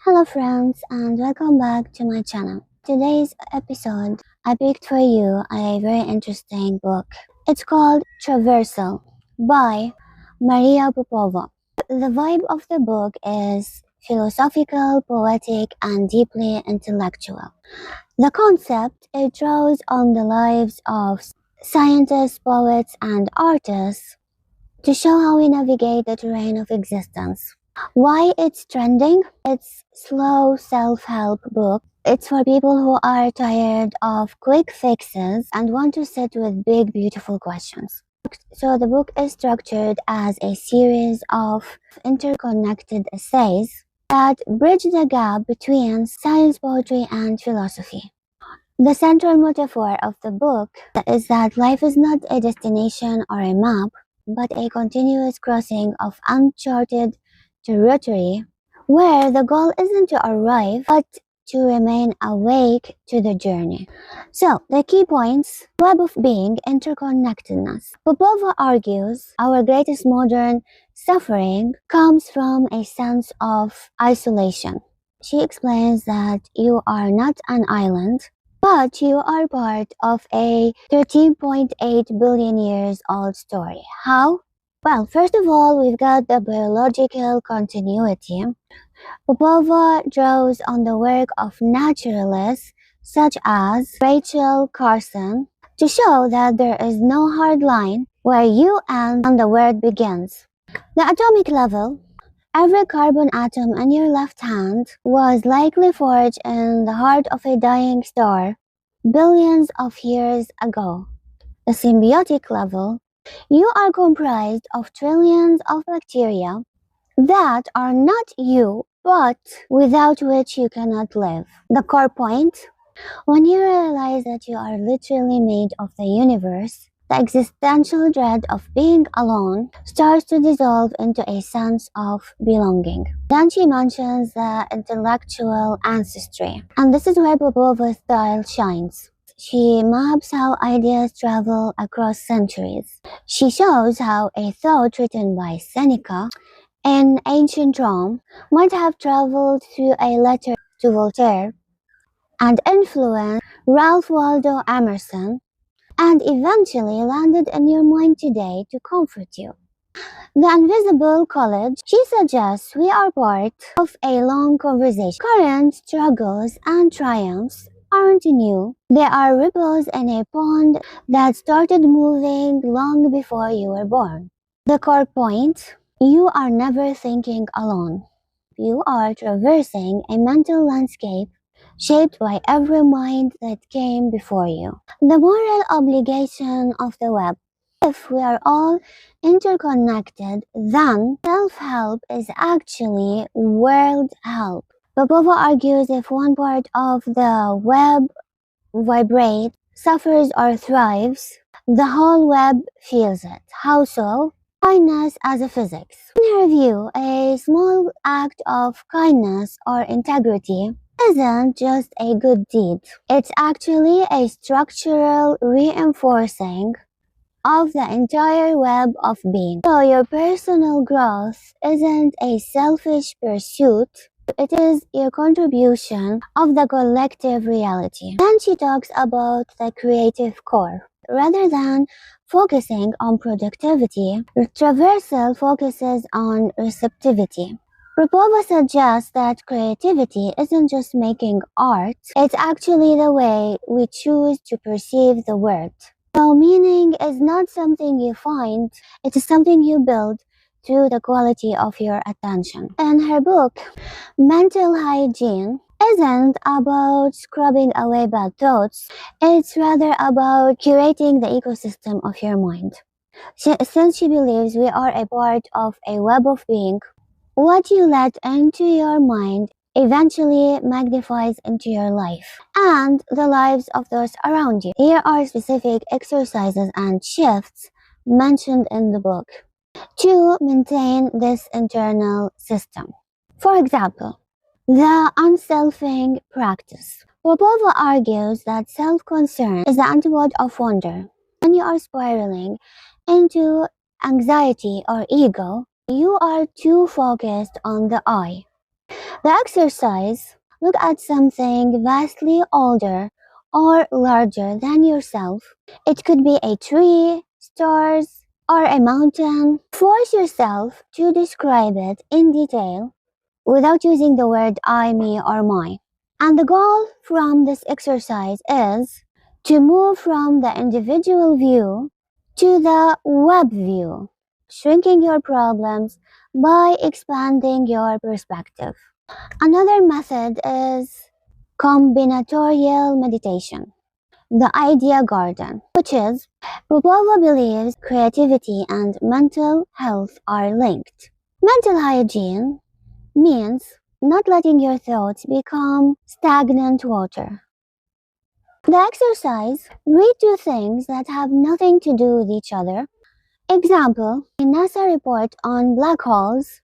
Hello friends and welcome back to my channel. Today's episode, I picked for you a very interesting book. It's called Traversal by Maria Popova. The vibe of the book is philosophical, poetic, and deeply intellectual. The concept, it draws on the lives of scientists, poets, and artists to show how we navigate the terrain of existence. Why it's trending? It's slow self-help book. It's for people who are tired of quick fixes and want to sit with big, beautiful questions. So the book is structured as a series of interconnected essays that bridge the gap between science, poetry, and philosophy. The central metaphor of the book is that life is not a destination or a map, but a continuous crossing of uncharted territory where the goal isn't to arrive, but to remain awake to the journey. So, the key points: web of being, interconnectedness. Popova argues our greatest modern suffering comes from a sense of isolation. She explains that you are not an island, but you are part of a 13.8 billion years old story. How? Well, first of all, we've got the biological continuity. Popova draws on the work of naturalists such as Rachel Carson to show that there is no hard line where you end and the world begins. The atomic level. Every carbon atom in your left hand was likely forged in the heart of a dying star billions of years ago. The symbiotic level. You are comprised of trillions of bacteria that are not you, but without which you cannot live. The core point. When you realize that you are literally made of the universe, the existential dread of being alone starts to dissolve into a sense of belonging. Then she mentions the intellectual ancestry, and this is where Popova's style shines. She maps how ideas travel across centuries. She shows how a thought written by Seneca in ancient Rome might have traveled through a letter to Voltaire and influenced Ralph Waldo Emerson and eventually landed in your mind today to comfort you. The invisible college. She suggests we are part of a long conversation. Current struggles and triumphs aren't new. They are ripples in a pond that started moving long before you were born. The core point. You are never thinking alone. You are traversing a mental landscape shaped by every mind that came before you. The moral obligation of the web. If we are all interconnected, then self-help is actually world help. Popova argues if one part of the web vibrates, suffers or thrives, the whole web feels it. How so? Kindness as a physics. In her view, a small act of kindness or integrity isn't just a good deed. It's actually a structural reinforcing of the entire web of being. So your personal growth isn't a selfish pursuit, it is your contribution of the collective reality. Then she talks about the creative core. Rather than focusing on productivity, Traversal focuses on receptivity. Popova suggests that creativity isn't just making art, it's actually the way we choose to perceive the world. So meaning is not something you find, it is something you build through the quality of your attention. In her book, Mental Hygiene isn't about scrubbing away bad thoughts, it's rather about curating the ecosystem of your mind. Since she believes we are a part of a web of being, what you let into your mind eventually magnifies into your life and the lives of those around you. Here are specific exercises and shifts mentioned in the book to maintain this internal system. For example, the unselfing practice. Popova argues that self-concern is the antidote of wonder. When you are spiraling into anxiety or ego, You are too focused on the I. The exercise: look at something vastly older or larger than yourself. It could be a tree, stars, or a mountain. Force yourself to describe it in detail without using the word I, me, or my. And the goal from this exercise is to move from the individual view to the web view, shrinking your problems by expanding your perspective. Another method is combinatorial meditation, the idea garden, which is Popova believes creativity and mental health are linked. Mental hygiene means not letting your thoughts become stagnant water. The exercise: read two things that have nothing to do with each other. Example, a NASA report on black holes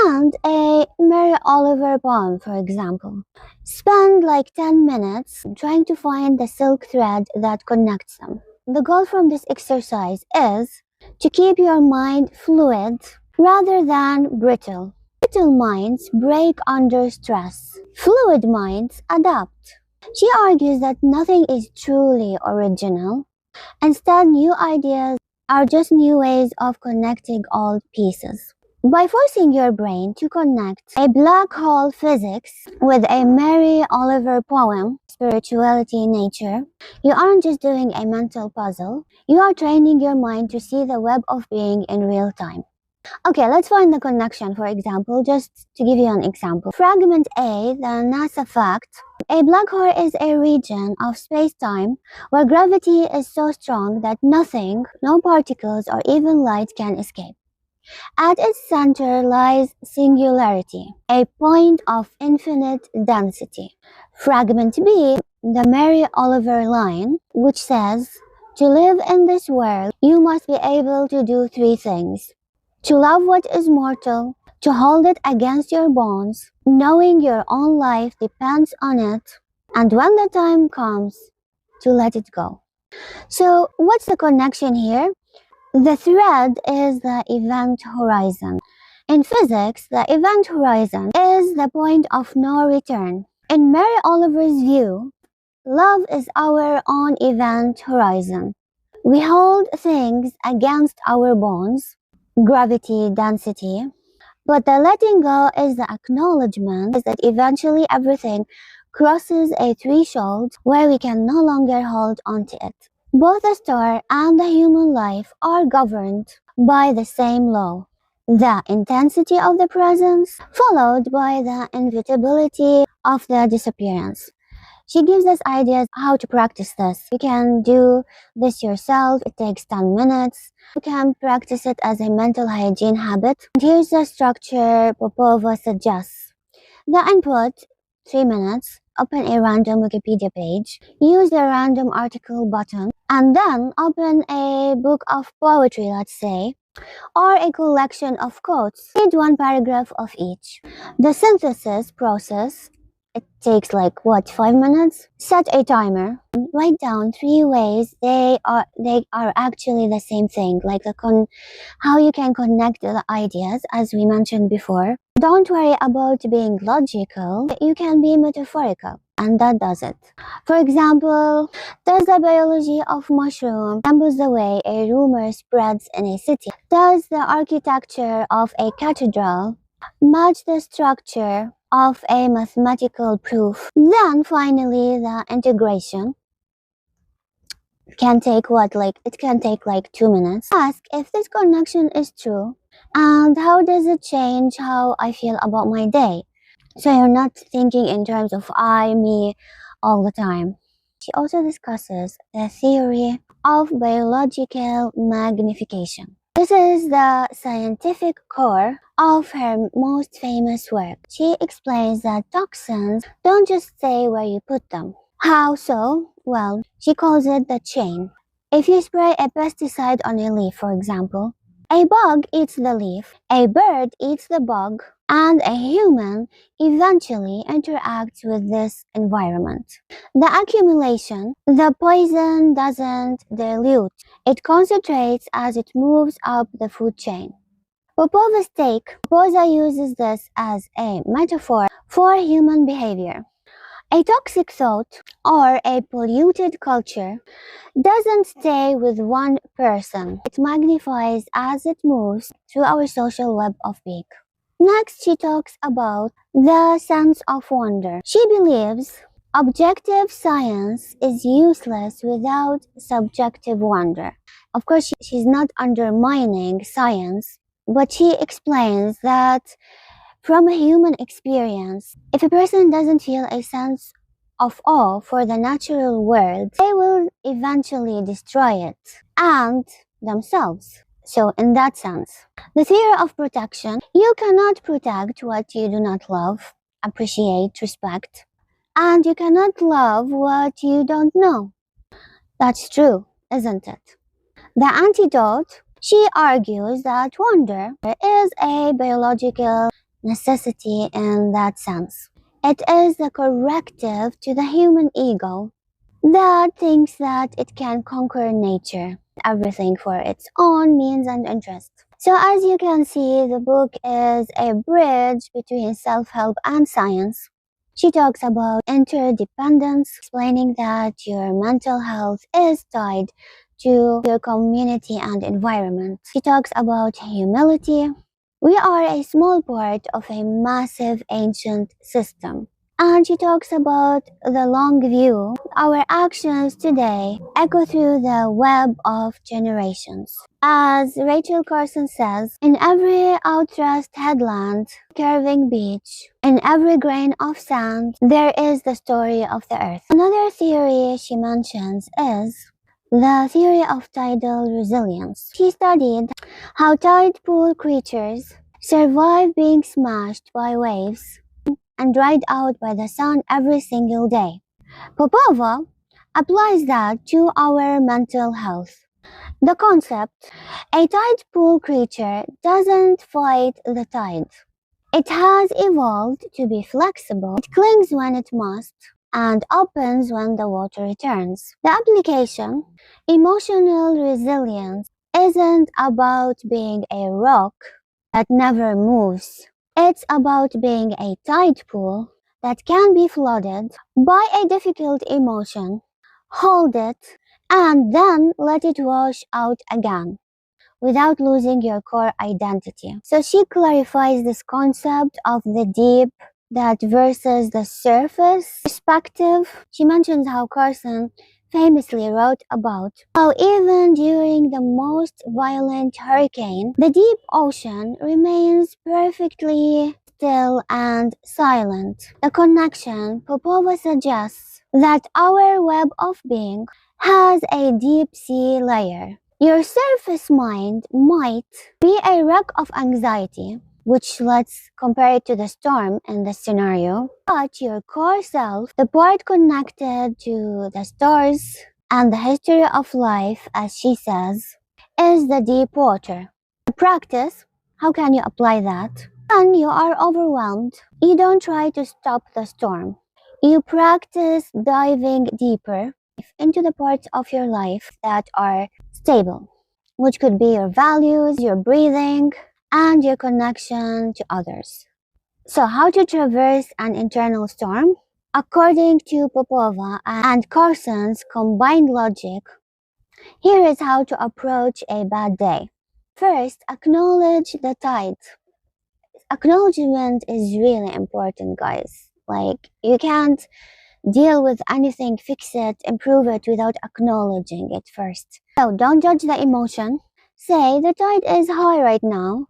and a Mary Oliver poem, for example. Spend like 10 minutes trying to find the silk thread that connects them. The goal from this exercise is to keep your mind fluid rather than brittle. Brittle minds break under stress. Fluid minds adapt. She argues that nothing is truly original. Instead, new ideas are just new ways of connecting old pieces. By forcing your brain to connect a black hole physics with a Mary Oliver poem, spirituality, nature, you aren't just doing a mental puzzle, you are training your mind to see the web of being in real time. Okay, let's find the connection, for example, just to give you an example. Fragment A, the NASA fact: a black hole is a region of space-time where gravity is so strong that nothing, no particles or even light can escape. At its center lies singularity, a point of infinite density. Fragment B, the Mary Oliver line, which says, to live in this world, you must be able to do three things: to love what is mortal, to hold it against your bones, knowing your own life depends on it, and when the time comes, to let it go. So, what's the connection here? The thread is the event horizon. In physics, the event horizon is the point of no return. In Mary Oliver's view, love is our own event horizon. We hold things against our bones, gravity, density, but the letting go is the acknowledgement that eventually everything crosses a threshold where we can no longer hold onto it. Both the star and the human life are governed by the same law: the intensity of the presence, followed by the inevitability of the disappearance. She gives us ideas how to practice this. You can do this yourself. It takes 10 minutes. You can practice it as a mental hygiene habit. And here's the structure Popova suggests. The input: 3 minutes. Open a random Wikipedia page. Use the random article button. And then open a book of poetry, let's say, or a collection of quotes. Read one paragraph of each. The synthesis process: it takes 5 minutes. Set a timer. Write down 3 ways they are actually the same thing, how you can connect the ideas, as we mentioned before. Don't worry about being logical. You can be metaphorical, and that does it. For example, does the biology of mushroom resembles the way a rumor spreads in a city? Does the architecture of a cathedral match the structure of a mathematical proof? Then finally, the integration can take it can take 2 minutes. Ask if this connection is true and how does it change how I feel about my day. So you're not thinking in terms of I, me all the time. She also discusses the theory of biological magnification. This is the scientific core of her most famous work. She explains that toxins don't just stay where you put them. How so? Well, she calls it the chain. If you spray a pesticide on a leaf, for example, a bug eats the leaf, a bird eats the bug, and a human eventually interacts with this environment. The accumulation: the poison doesn't dilute, it concentrates as it moves up the food chain. Popova's take, Popova uses this as a metaphor for human behavior. A toxic thought or a polluted culture doesn't stay with one person. It magnifies as it moves through our social web of being. Next, she talks about the sense of wonder. She believes objective science is useless without subjective wonder. Of course, she's not undermining science, but she explains that from a human experience, if a person doesn't feel a sense of awe for the natural world, they will eventually destroy it and themselves. So, in that sense, the theory of protection, you cannot protect what you do not love, appreciate, respect, and you cannot love what you don't know. That's true, isn't it? The antidote, she argues that wonder is a biological necessity in that sense. It is the corrective to the human ego that thinks that it can conquer nature, everything for its own means and interest. So as you can see, the book is a bridge between self-help and science. She talks about interdependence, explaining that your mental health is tied to your community and environment. She talks about humility. We are a small part of a massive ancient system. And she talks about the long view. Our actions today echo through the web of generations. As Rachel Carson says, in every outthrust headland, curving beach, in every grain of sand, there is the story of the earth. Another theory she mentions is the theory of tidal resilience. She studied how tide pool creatures survive being smashed by waves and dried out by the sun every single day. Popova applies that to our mental health. The concept, a tide pool creature doesn't fight the tide. It has evolved to be flexible. It clings when it must and opens when the water returns. The application, emotional resilience, isn't about being a rock that never moves. It's about being a tide pool that can be flooded by a difficult emotion, hold it, and then let it wash out again without losing your core identity. So she clarifies this concept of the deep that versus the surface perspective. She mentions how Carson famously wrote about how even during the most violent hurricane, the deep ocean remains perfectly still and silent. The connection, Popova suggests that our web of being has a deep sea layer. Your surface mind might be a wreck of anxiety, which let's compare it to the storm in this scenario. But your core self, the part connected to the stars and the history of life, as she says, is the deep water. The practice, how can you apply that? When you are overwhelmed, you don't try to stop the storm. You practice diving deeper into the parts of your life that are stable, which could be your values, your breathing, and your connection to others. So how to traverse an internal storm? According to Popova and Carson's combined logic, here is how to approach a bad day. First, acknowledge the tide. Acknowledgement is really important, guys. Like, you can't deal with anything, fix it, improve it without acknowledging it first. So don't judge the emotion. Say the tide is high right now.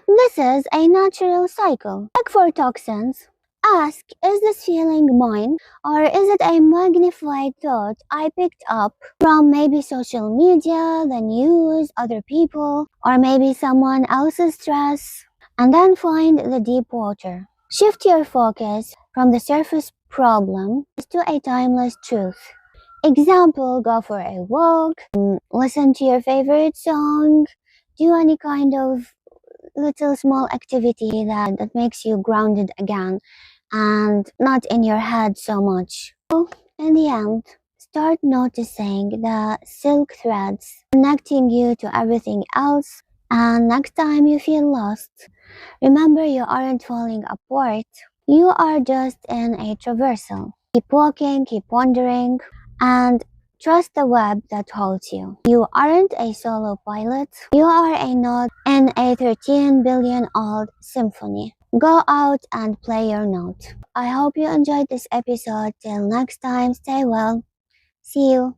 This is a natural cycle. Check for toxins. Ask, is this feeling mine, or is it a magnified thought I picked up from maybe social media, the news, other people, or maybe someone else's stress? And then find the deep water. Shift your focus from the surface problem to a timeless truth. Example, go for a walk, listen to your favorite song, do any kind of little small activity that makes you grounded again and not in your head so much. So, in the end, start noticing the silk threads connecting you to everything else And next time you feel lost, remember you aren't falling apart. You are just in a traversal. Keep walking, keep wandering, and trust the web that holds you. You aren't a solo pilot. You are a note in a 13 billion old symphony. Go out and play your note. I hope you enjoyed this episode. Till next time, stay well. See you.